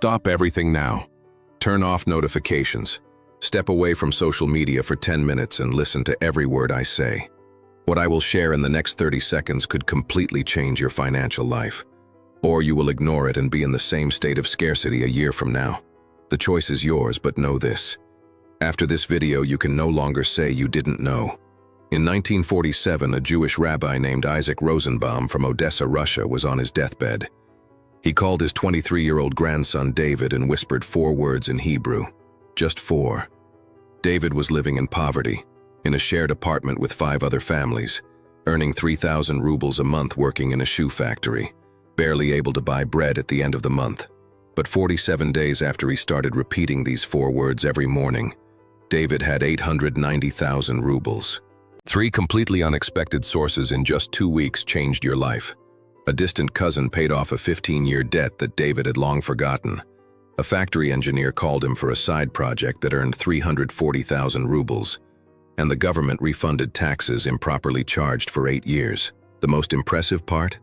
Stop everything now. Turn off notifications. Step away from social media for 10 minutes and listen to every word I say. What I will share in the next 30 seconds could completely change your financial life. Or you will ignore it and be in the same state of scarcity a year from now. The choice is yours, but know this. After this video, you can no longer say you didn't know. In 1947, a Jewish rabbi named Isaac Rosenbaum from Odessa, Russia, was on his deathbed. He called his 23-year-old grandson David and whispered 4 words in Hebrew. Just 4. David was living in poverty, in a shared apartment with 5 other families, earning 3,000 rubles a month working in a shoe factory, barely able to buy bread at the end of the month. But 47 days after he started repeating these 4 words every morning, David had 890,000 rubles. 3 completely unexpected sources in just 2 weeks changed your life. A distant cousin paid off a 15-year debt that David had long forgotten. A factory engineer called him for a side project that earned 340,000 rubles, and the government refunded taxes improperly charged for 8 years. The most impressive part?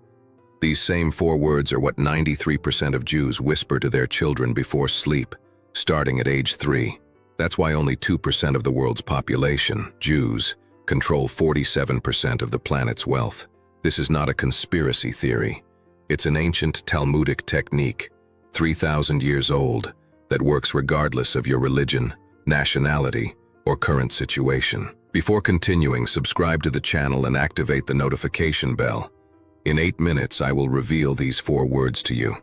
These same 4 words are what 93% of Jews whisper to their children before sleep, starting at age 3. That's why only 2% of the world's population, Jews, control 47% of the planet's wealth. This is not a conspiracy theory. It's an ancient Talmudic technique, 3,000 years old, that works regardless of your religion, nationality, or current situation. Before continuing, subscribe to the channel and activate the notification bell. In 8 minutes, I will reveal these 4 words to you.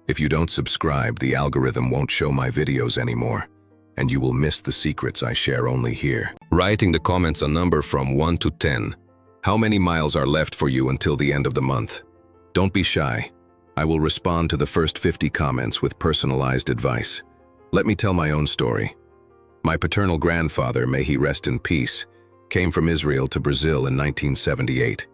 If you don't subscribe, the algorithm won't show my videos anymore, and you will miss the secrets I share only here. Write in the comments a number from 1 to 10. How many miles are left for you until the end of the month? Don't be shy. I will respond to the first 50 comments with personalized advice. Let me tell my own story. My paternal grandfather, may he rest in peace, came from Israel to Brazil in 1978.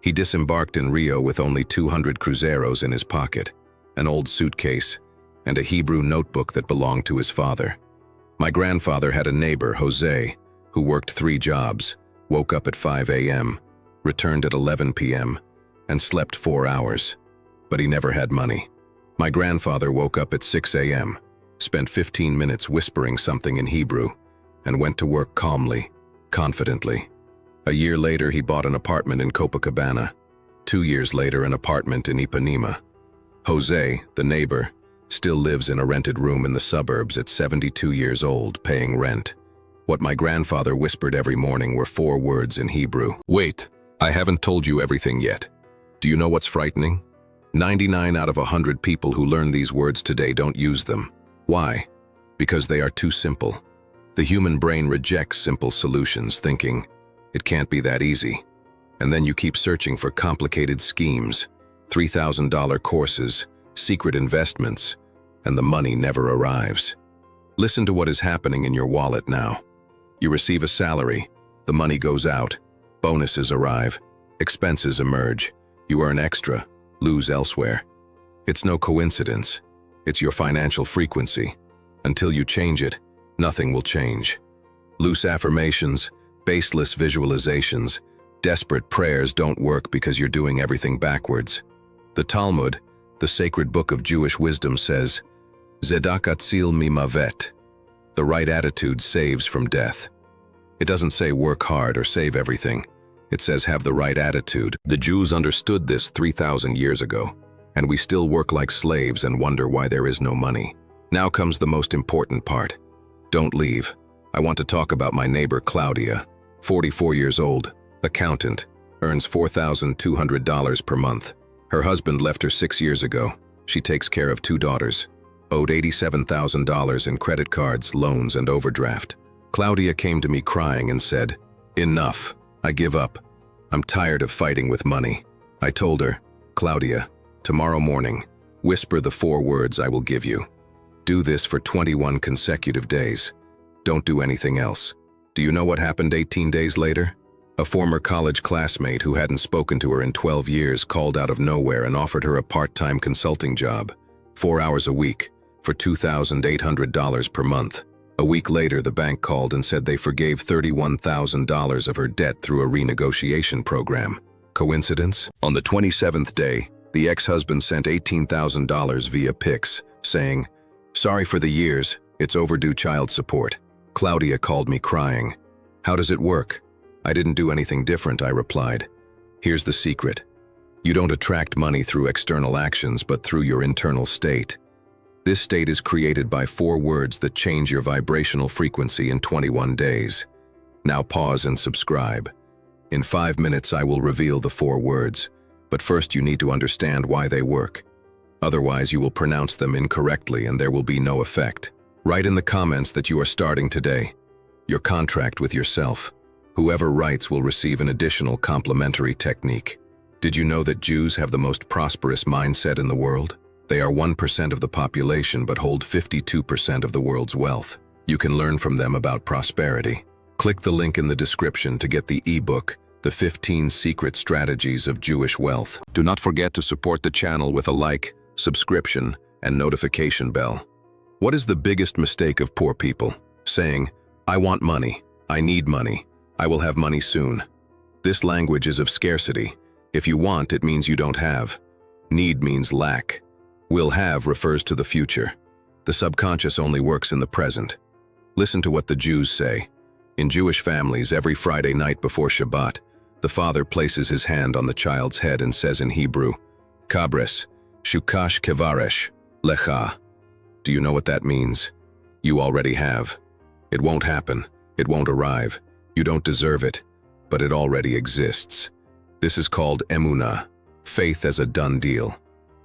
He disembarked in Rio with only 200 cruzeiros in his pocket, an old suitcase, and a Hebrew notebook that belonged to his father. My grandfather had a neighbor, Jose, who worked 3 jobs, woke up at 5 a.m., returned at 11 p.m., and slept 4 hours. But he never had money. My grandfather woke up at 6 a.m., spent 15 minutes whispering something in Hebrew, and went to work calmly, confidently. A year later, he bought an apartment in Copacabana. 2 years later, an apartment in Ipanema. Jose, the neighbor, still lives in a rented room in the suburbs at 72 years old, paying rent. What my grandfather whispered every morning were 4 words in Hebrew. Wait, I haven't told you everything yet. Do you know what's frightening? 99 out of 100 people who learn these words today don't use them. Why? Because they are too simple. The human brain rejects simple solutions, thinking, it can't be that easy. And then you keep searching for complicated schemes, $3,000 courses, secret investments, and the money never arrives. Listen to what is happening in your wallet now. You receive a salary, the money goes out, bonuses arrive, expenses emerge, you earn extra, lose elsewhere. It's no coincidence. It's your financial frequency. Until you change it, nothing will change. Loose affirmations, baseless visualizations, desperate prayers don't work because you're doing everything backwards. The Talmud, the sacred book of Jewish wisdom, says, Zedak atzil mimavet. The right attitude saves from death. It doesn't say work hard or save everything. It says have the right attitude. The Jews understood this 3,000 years ago, and we still work like slaves and wonder why there is no money. Now comes the most important part. Don't leave. I want to talk about my neighbor Claudia, 44 years old, accountant, earns $4,200 per month. Her husband left her 6 years ago. She takes care of 2 daughters. Owed $87,000 in credit cards, loans, and overdraft. Claudia came to me crying and said, "Enough. I give up. I'm tired of fighting with money." I told her, "Claudia, tomorrow morning, whisper the 4 words I will give you. Do this for 21 consecutive days. Don't do anything else." Do you know what happened 18 days later? A former college classmate who hadn't spoken to her in 12 years called out of nowhere and offered her a part-time consulting job, 4 hours a week, for $2,800 per month. A week later, the bank called and said they forgave $31,000 of her debt through a renegotiation program. Coincidence? On the 27th day, the ex-husband sent $18,000 via Pix, saying, Sorry for the years, it's overdue child support. Claudia called me crying. How does it work? I didn't do anything different, I replied. Here's the secret. You don't attract money through external actions, but through your internal state. This state is created by 4 words that change your vibrational frequency in 21 days. Now pause and subscribe. In 5 minutes I will reveal the 4 words, but first you need to understand why they work. Otherwise you will pronounce them incorrectly and there will be no effect. Write in the comments that you are starting today. Your contract with yourself. Whoever writes will receive an additional complimentary technique. Did you know that Jews have the most prosperous mindset in the world? They are 1% of the population but hold 52% of the world's wealth. You can learn from them about prosperity. Click the link in the description to get the ebook, The 15 Secret Strategies of Jewish Wealth. Do not forget to support the channel with a like, subscription, and notification bell. What is the biggest mistake of poor people? Saying, I want money, I need money, I will have money soon. This language is of scarcity. If you want, it means you don't have. Need means lack. Will have refers to the future. The subconscious only works in the present. Listen to what the Jews say. In Jewish families, every Friday night before Shabbat, the father places his hand on the child's head and says in Hebrew, Kabres, Shukash Kevaresh, Lecha. Do you know what that means? You already have. It won't happen. It won't arrive. You don't deserve it, but it already exists. This is called emunah, faith as a done deal.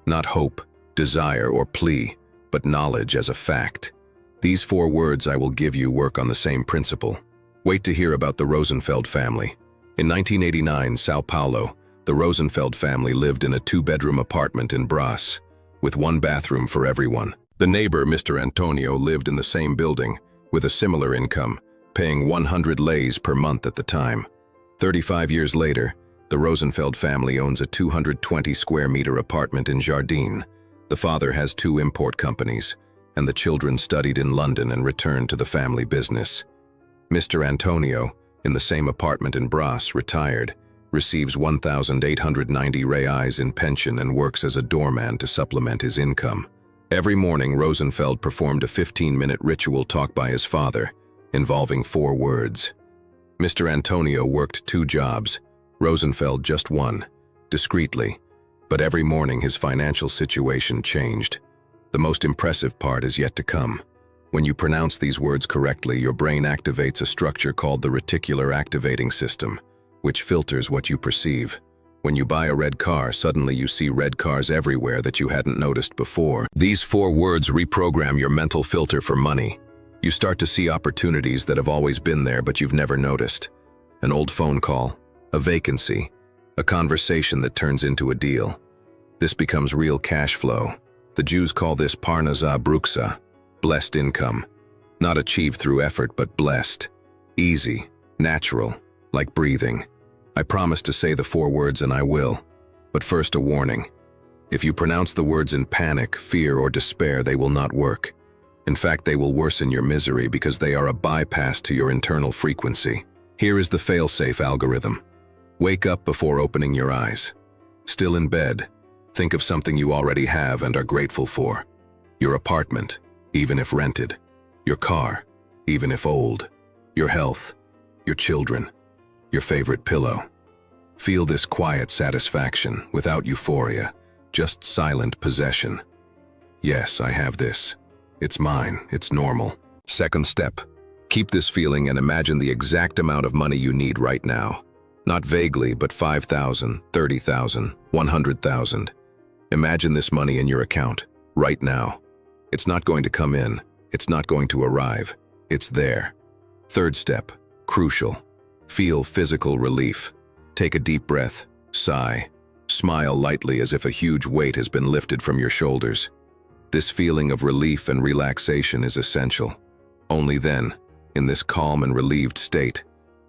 Not hope, desire, or plea, but knowledge as a fact. These 4 words I will give you work on the same principle. Wait to hear about the Rosenfeld family. In 1989, Sao Paulo, the Rosenfeld family lived in a 2-bedroom apartment in Brás, with 1 bathroom for everyone. The neighbor, Mr. Antonio, lived in the same building, with a similar income, paying 100 leis per month at the time. 35 years later, the Rosenfeld family owns a 220 square meter apartment in Jardin. The father has 2 import companies, and the children studied in London and returned to the family business. Mr. Antonio, in the same apartment in Brás, retired, receives 1,890 reais in pension and works as a doorman to supplement his income. Every morning, Rosenfeld performed a 15-minute ritual taught by his father, involving 4 words. Mr. Antonio worked 2 jobs, Rosenfeld just 1, discreetly, but every morning his financial situation changed. The most impressive part is yet to come. When you pronounce these words correctly, your brain activates a structure called the reticular activating system, which filters what you perceive. When you buy a red car, suddenly you see red cars everywhere that you hadn't noticed before. These 4 words reprogram your mental filter for money. You start to see opportunities that have always been there but you've never noticed. An old phone call, a vacancy, a conversation that turns into a deal. This becomes real cash flow. The Jews call this parnasa bruksa, blessed income. Not achieved through effort but blessed. Easy, natural, like breathing. I promise to say the 4 words and I will. But first a warning. If you pronounce the words in panic, fear, or despair, they will not work. In fact, they will worsen your misery because they are a bypass to your internal frequency. Here is the fail-safe algorithm. Wake up before opening your eyes. Still in bed, think of something you already have and are grateful for. Your apartment, even if rented. Your car, even if old. Your health, your children, your favorite pillow. Feel this quiet satisfaction, without euphoria, just silent possession. Yes, I have this. It's mine, it's normal. Second step. Keep this feeling and imagine the exact amount of money you need right now. Not vaguely, but 5,000, 30,000, 100,000. Imagine this money in your account, right now. It's not going to come in. It's not going to arrive. It's there. Third step. Crucial. Feel physical relief. Take a deep breath. Sigh. Smile lightly as if a huge weight has been lifted from your shoulders. This feeling of relief and relaxation is essential. Only then, in this calm and relieved state,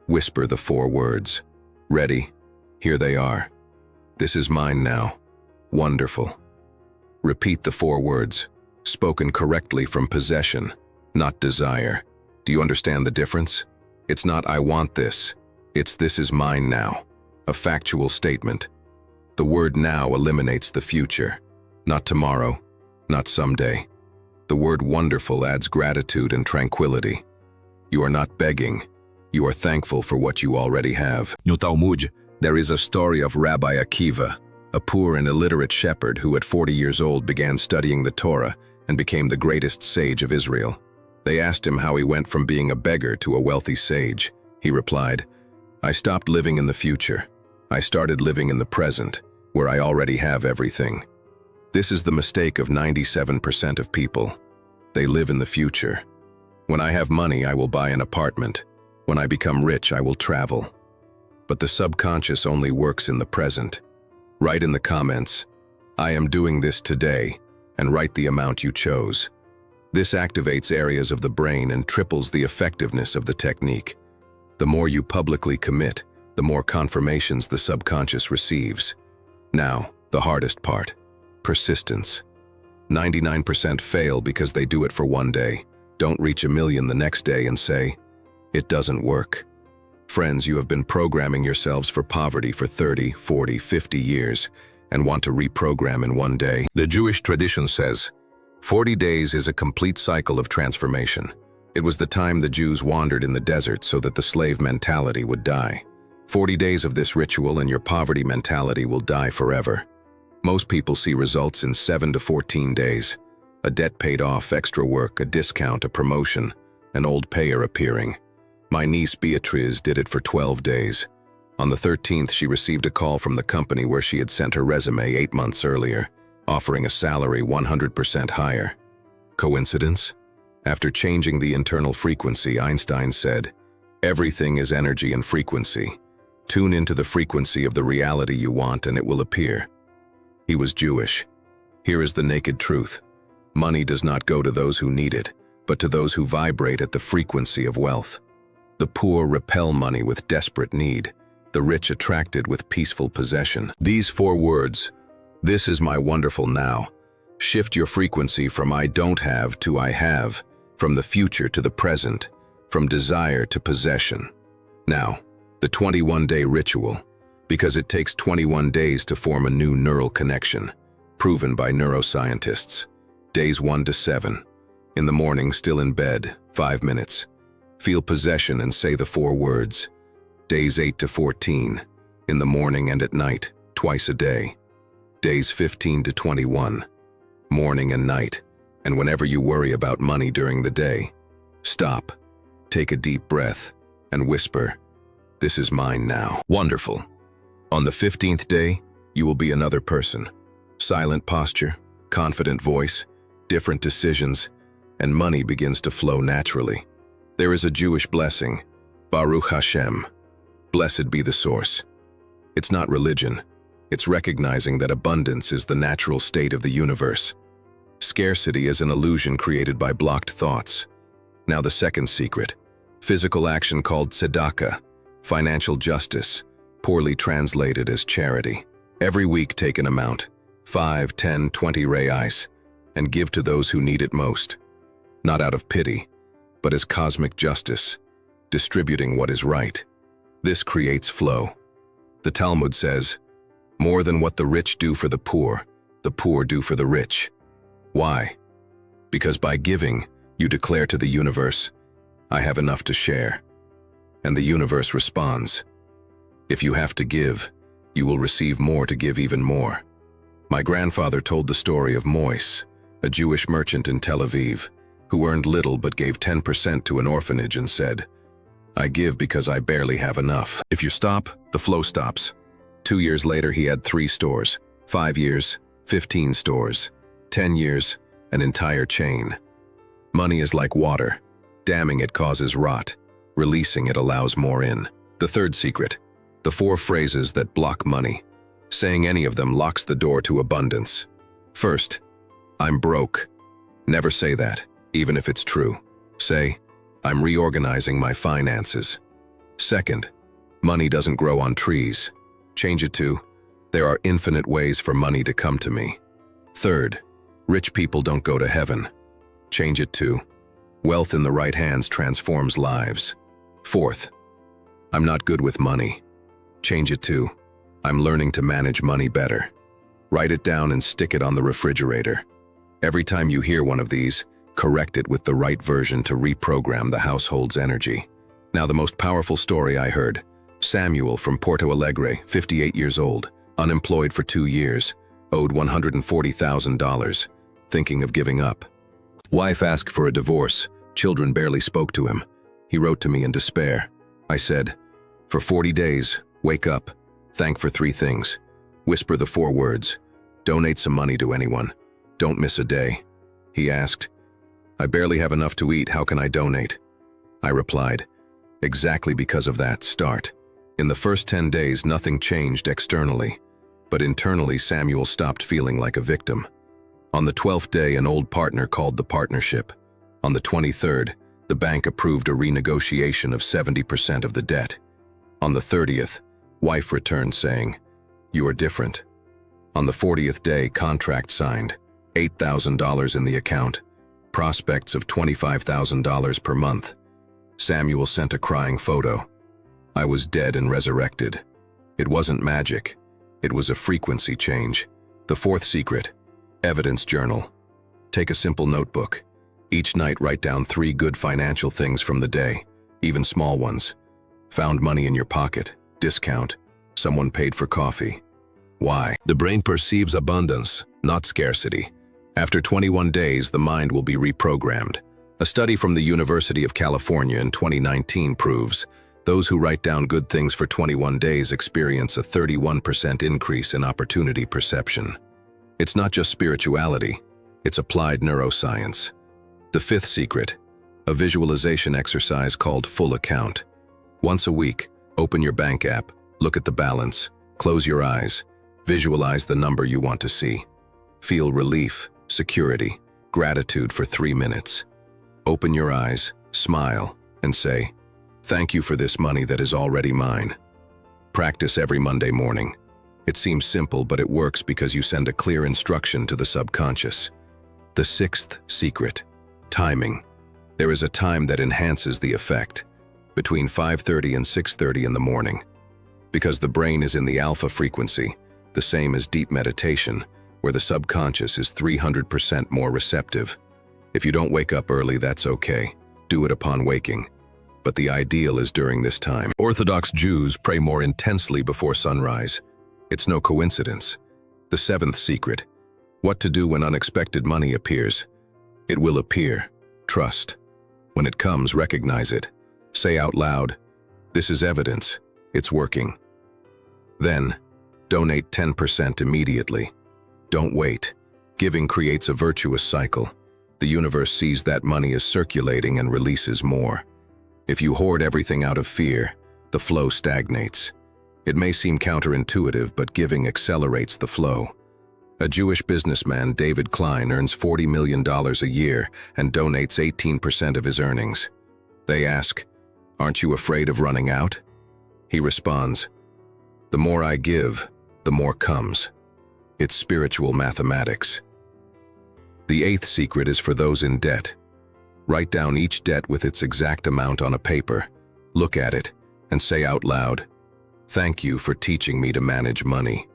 whisper the 4 words. Ready? Here they are. This is mine now. Wonderful. Repeat the 4 words, spoken correctly from possession, not desire. Do you understand the difference? It's not I want this. It's this is mine now. A factual statement. The word now eliminates the future. Not tomorrow, not someday. The word wonderful adds gratitude and tranquility. You are not begging. You are thankful for what you already have. No Talmud, there is a story of Rabbi Akiva, a poor and illiterate shepherd who at 40 years old began studying the Torah and became the greatest sage of Israel. They asked him how he went from being a beggar to a wealthy sage. He replied, "I stopped living in the future. I started living in the present, where I already have everything." This is the mistake of 97% of people. They live in the future. When I have money, I will buy an apartment. When I become rich, I will travel. But the subconscious only works in the present. Write in the comments, "I am doing this today," and write the amount you chose. This activates areas of the brain and triples the effectiveness of the technique. The more you publicly commit, the more confirmations the subconscious receives. Now, the hardest part. Persistence. 99% fail because they do it for one day, don't reach 1,000,000 the next day and say, "It doesn't work." Friends, you have been programming yourselves for poverty for 30, 40, 50 years and want to reprogram in one day. The Jewish tradition says, 40 days is a complete cycle of transformation. It was the time the Jews wandered in the desert so that the slave mentality would die. 40 days of this ritual and your poverty mentality will die forever. Most people see results in 7 to 14 days. A debt paid off, extra work, a discount, a promotion, an old payer appearing. My niece Beatriz did it for 12 days. On the 13th, she received a call from the company where she had sent her resume 8 months earlier, offering a salary 100% higher. Coincidence? After changing the internal frequency, Einstein said, "Everything is energy and frequency. Tune into the frequency of the reality you want and it will appear." He was Jewish. Here is the naked truth. Money does not go to those who need it, but to those who vibrate at the frequency of wealth. The poor repel money with desperate need, the rich attracted with peaceful possession. These 4 words, "This is my wonderful now," shift your frequency from I don't have to I have, from the future to the present, from desire to possession. Now, the 21-day ritual, because it takes 21 days to form a new neural connection, proven by neuroscientists. Days 1 to 7. In the morning, still in bed, 5 minutes. Feel possession and say the 4 words. Days 8 to 14. In the morning and at night, twice a day. Days 15 to 21. Morning and night. And whenever you worry about money during the day, stop, take a deep breath, and whisper, "This is mine now." Wonderful. On the 15th day, you will be another person. Silent posture, confident voice, different decisions, and money begins to flow naturally. There is a Jewish blessing, Baruch Hashem. Blessed be the source. It's not religion. It's recognizing that abundance is the natural state of the universe. Scarcity is an illusion created by blocked thoughts. Now the second secret, physical action called tzedakah, financial justice, poorly translated as charity. Every week take an amount, 5, 10, 20 reais, and give to those who need it most. Not out of pity, but as cosmic justice, distributing what is right. This creates flow. The Talmud says, "More than what the rich do for the poor do for the rich." Why? Because by giving, you declare to the universe, "I have enough to share." And the universe responds. If you have to give, you will receive more to give even more. My grandfather told the story of Moise, a Jewish merchant in Tel Aviv, who earned little but gave 10% to an orphanage and said, "I give because I barely have enough." If you stop, the flow stops. 2 years later, he had 3 stores. 5 years, 15 stores. 10 years, an entire chain. Money is like water. Damming it causes rot. Releasing it allows more in. The third secret, the 4 phrases that block money. Saying any of them locks the door to abundance. First, "I'm broke." Never say that, even if it's true. Say, "I'm reorganizing my finances." Second, "Money doesn't grow on trees." Change it to, "There are infinite ways for money to come to me." Third, "Rich people don't go to heaven." Change it to, "Wealth in the right hands transforms lives." Fourth, "I'm not good with money." Change it to, "I'm learning to manage money better." Write it down and stick it on the refrigerator. Every time you hear one of these, correct it with the right version to reprogram the household's energy. Now the most powerful story I heard. Samuel from Porto Alegre, 58 years old, unemployed for 2 years, owed $140,000, thinking of giving up. Wife asked for a divorce, children barely spoke to him. He wrote to me in despair. I said, for 40 days, wake up, thank for 3 things. Whisper the 4 words. Donate some money to anyone. Don't miss a day. He asked, I barely have enough to eat, how can I donate? I replied, exactly because of that, start. In the first 10 days, nothing changed externally, but internally Samuel stopped feeling like a victim. On the 12th day, an old partner called the partnership. On the 23rd, the bank approved a renegotiation of 70% of the debt. On the 30th, wife returned saying, you are different. On the 40th day, contract signed, $8,000 in the account, prospects of $25,000 per month. Samuel sent a crying photo. I was dead and resurrected. It wasn't magic. It was a frequency change. The 4th secret, evidence journal. Take a simple notebook. Each night write down 3 good financial things from the day, even small ones. Found money in your pocket, discount, someone paid for coffee. Why? The brain perceives abundance, not scarcity. After 21 days, the mind will be reprogrammed. A study from the University of California in 2019 proves those who write down good things for 21 days experience a 31% increase in opportunity perception. It's not just spirituality, it's applied neuroscience. The 5th secret, a visualization exercise called Full Account. Once a week, open your bank app, look at the balance, close your eyes, visualize the number you want to see. Feel relief, security, gratitude for 3 minutes. Open your eyes, smile, and say, thank you for this money that is already mine. Practice every Monday morning. It seems simple, but it works because you send a clear instruction to the subconscious. The 6th secret, timing. There is a time that enhances the effect, between 5:30 and 6:30 in the morning. Because the brain is in the alpha frequency, the same as deep meditation, where the subconscious is 300% more receptive. If you don't wake up early, that's okay. Do it upon waking. But the ideal is during this time. Orthodox Jews pray more intensely before sunrise. It's no coincidence. The 7th secret, what to do when unexpected money appears. It will appear. Trust. When it comes, recognize it. Say out loud, this is evidence. It's working. Then, donate 10% immediately. Don't wait. Giving creates a virtuous cycle. The universe sees that money is circulating and releases more. If you hoard everything out of fear, the flow stagnates. It may seem counterintuitive, but giving accelerates the flow. A Jewish businessman, David Klein, earns $40 million a year and donates 18% of his earnings. They ask, aren't you afraid of running out? He responds, the more I give, the more comes. It's spiritual mathematics. The 8th secret is for those in debt. Write down each debt with its exact amount on a paper, look at it, and say out loud, thank you for teaching me to manage money.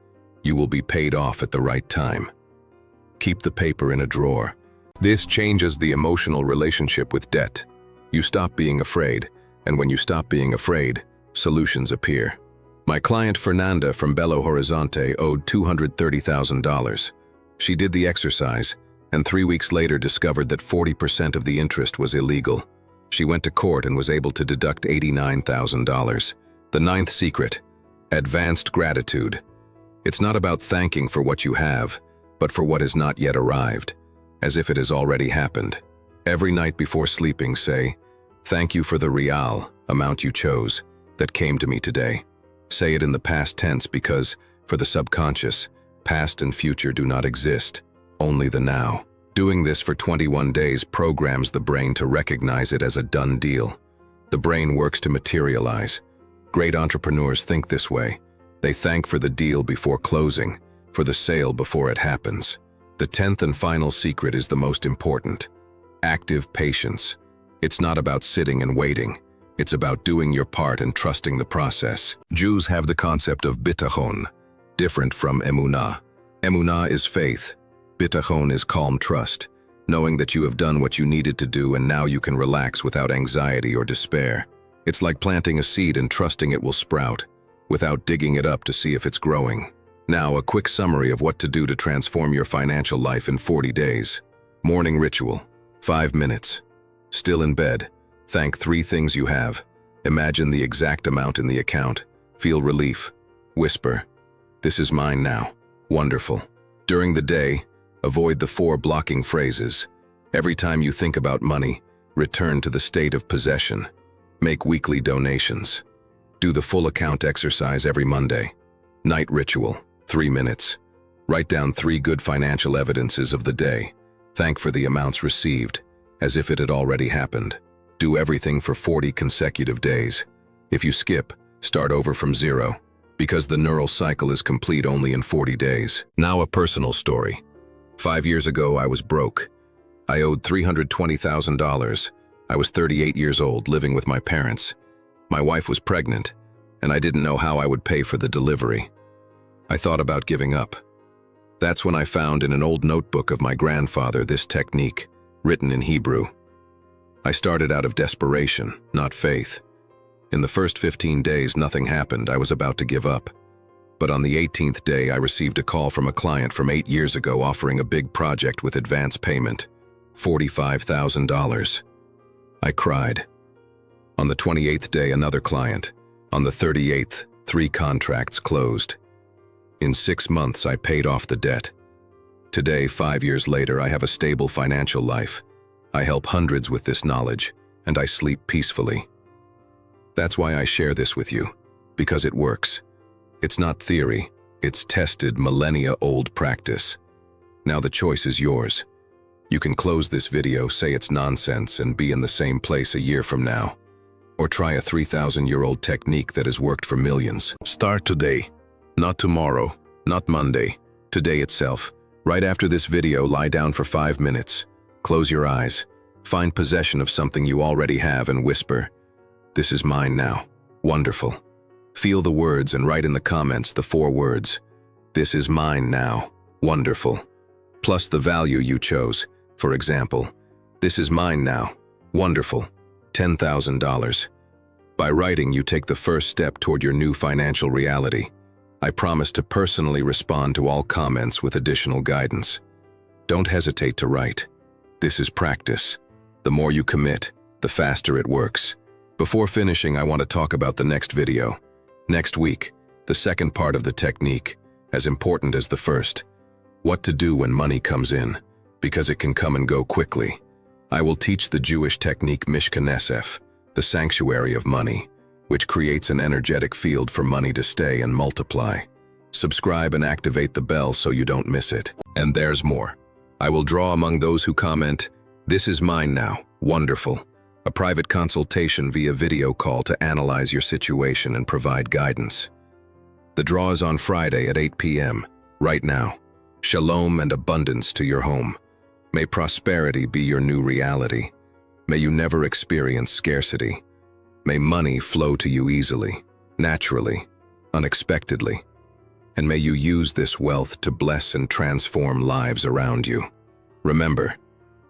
You will be paid off at the right time. Keep the paper in a drawer. This changes the emotional relationship with debt. You stop being afraid, and when you stop being afraid, solutions appear. My client Fernanda from Belo Horizonte owed $230,000. She did the exercise, and 3 weeks later discovered that 40% of the interest was illegal. She went to court and was able to deduct $89,000. The 9th secret, advanced gratitude. It's not about thanking for what you have, but for what has not yet arrived, as if it has already happened. Every night before sleeping, say, thank you for the real, amount you chose, that came to me today. Say it in the past tense because, for the subconscious, past and future do not exist, only the now. Doing this for 21 days programs the brain to recognize it as a done deal. The brain works to materialize. Great entrepreneurs think this way. They thank for the deal before closing, for the sale before it happens. The 10th and final secret is the most important. Active patience. It's not about sitting and waiting. It's about doing your part and trusting the process. Jews have the concept of bitachon, different from emunah. Emunah is faith. Bitachon is calm trust. knowing that you have done what you needed to do and now you can relax without anxiety or despair. It's like planting a seed and trusting it will sprout, without digging it up to see if it's growing. Now, a quick summary of what to do to transform your financial life in 40 days. Morning ritual. 5 minutes. Still in bed. Thank 3 things you have. Imagine the exact amount in the account. Feel relief. Whisper, "This is mine now." Wonderful. During the day, avoid the 4 blocking phrases. Every time you think about money, return to the state of possession. Make weekly donations. Do the full account exercise every Monday. Night ritual. 3 minutes. Write down 3 good financial evidences of the day. Thank for the amounts received, as if it had already happened. Do everything for 40 consecutive days. If you skip, start over from 0, because the neural cycle is complete only in 40 days. Now a personal story. 5 years ago, I was broke. I owed $320,000. I was 38 years old, living with my parents. My wife was pregnant, and I didn't know how I would pay for the delivery. I thought about giving up. That's when I found in an old notebook of my grandfather this technique, written in Hebrew. I started out of desperation, not faith. In the first 15 days, nothing happened. I was about to give up. But on the 18th day, I received a call from a client from 8 years ago offering a big project with advance payment, $45,000. I cried. On the 28th day, another client. On the 38th, 3 contracts closed. In 6 months, I paid off the debt. Today, 5 years later, I have a stable financial life. I help hundreds with this knowledge, and I sleep peacefully. That's why I share this with you, because it works. It's not theory, it's tested, millennia-old practice. Now the choice is yours. You can close this video, say it's nonsense, and be in the same place a year from now. Or try a 3,000-year-old technique that has worked for millions. Start today. Not tomorrow, not Monday, today itself. Right after this video, lie down for 5 minutes. Close your eyes. Find possession of something you already have and whisper, "This is mine now." Wonderful. Feel the words and write in the comments the 4 words. "This is mine now." Wonderful. Plus the value you chose. For example, "This is mine now." Wonderful. $10,000. By writing, you take the first step toward your new financial reality. I promise to personally respond to all comments with additional guidance. Don't hesitate to write. This is practice. The more you commit, the faster it works. Before finishing, I want to talk about the next video. Next week, the second part of the technique, as important as the first. What to do when money comes in, because it can come and go quickly. I will teach the Jewish technique Mishkanesef, the sanctuary of money, which creates an energetic field for money to stay and multiply. Subscribe and activate the bell so you don't miss it. And there's more. I will draw among those who comment, "This is mine now." Wonderful. A private consultation via video call to analyze your situation and provide guidance. The draw is on Friday at 8 p.m. right now. Shalom and abundance to your home. May prosperity be your new reality. May you never experience scarcity. May money flow to you easily, naturally, unexpectedly. And may you use this wealth to bless and transform lives around you. Remember,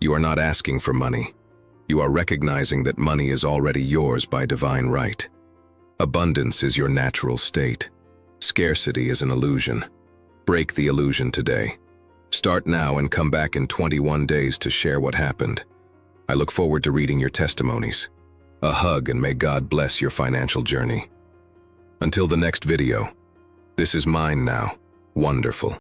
you are not asking for money. You are recognizing that money is already yours by divine right. Abundance is your natural state. Scarcity is an illusion. Break the illusion today. Start now and come back in 21 days to share what happened. I look forward to reading your testimonies. A hug and may God bless your financial journey. Until the next video, this is mine now. Wonderful.